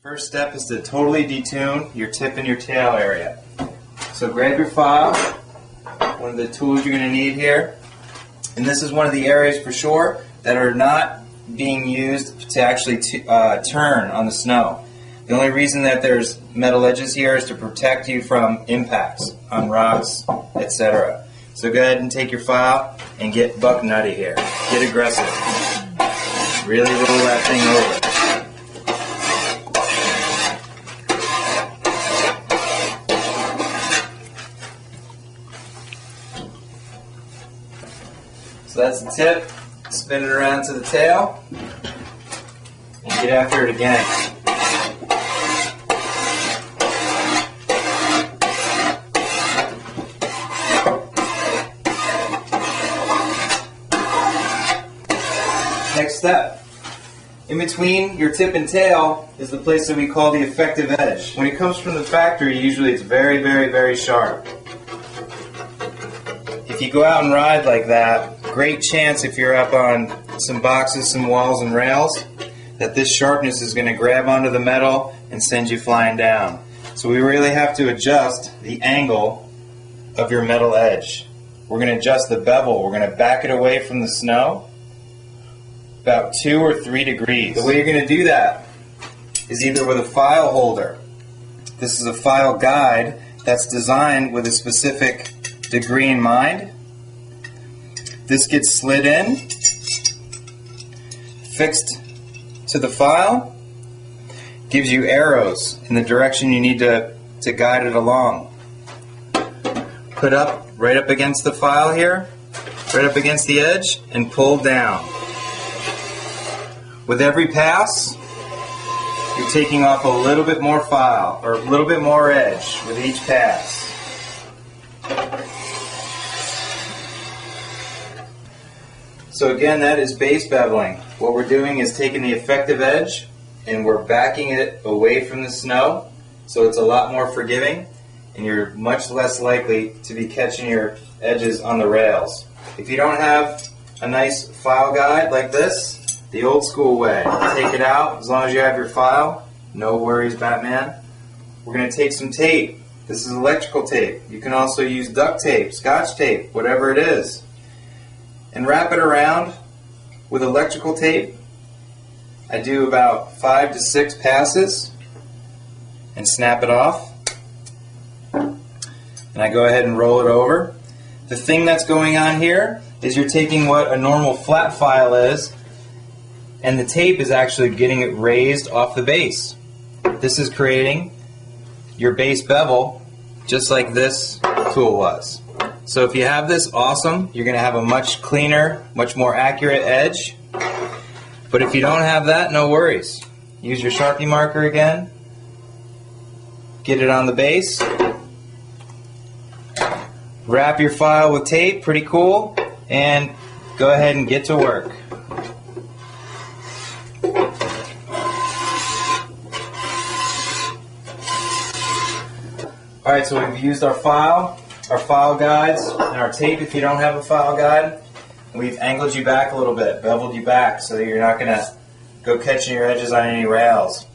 First step is to totally detune your tip and your tail area. So grab your file, one of the tools you're going to need here, and this is one of the areas for sure that are not being used to actually turn on the snow. The only reason that there's metal edges here is to protect you from impacts on rocks, etc. So go ahead and take your file and get buck nutty here. Get aggressive. Really roll that thing over. So that's the tip. Spin it around to the tail and get after it again. Next step. In between your tip and tail is the place that we call the effective edge. When it comes from the factory, usually it's very, very, very sharp. If you go out and ride like that, great chance if you're up on some boxes, some walls and rails, that this sharpness is going to grab onto the metal and send you flying down. So we really have to adjust the angle of your metal edge. We're going to adjust the bevel. We're going to back it away from the snow about 2 or 3 degrees. The way you're going to do that is either with a file holder. This is a file guide that's designed with a specific degree in mind. This gets slid in, fixed to the file, gives you arrows in the direction you need to guide it along. Put up, right up against the file here, right up against the edge, and pull down. With every pass, you're taking off a little bit more file, or a little bit more edge with each pass. So again, that is base beveling. What we're doing is taking the effective edge and we're backing it away from the snow, so it's a lot more forgiving and you're much less likely to be catching your edges on the rails. If you don't have a nice file guide like this, the old school way, take it out as long as you have your file. No worries, Batman. We're going to take some tape. This is electrical tape. You can also use duct tape, scotch tape, whatever it is, and wrap it around with electrical tape. I do about 5 to 6 passes and snap it off, and I go ahead and roll it over. The thing that's going on here is you're taking what a normal flat file is, and the tape is actually getting it raised off the base. This is creating your base bevel just like this tool was. So if you have this, awesome. You're going to have a much cleaner, much more accurate edge. But if you don't have that, no worries. Use your Sharpie marker again. Get it on the base. Wrap your file with tape, pretty cool. And go ahead and get to work. Alright, so we've used our file guides, and our tape if you don't have a file guide. We've angled you back a little bit, beveled you back so that you're not going to go catching your edges on any rails.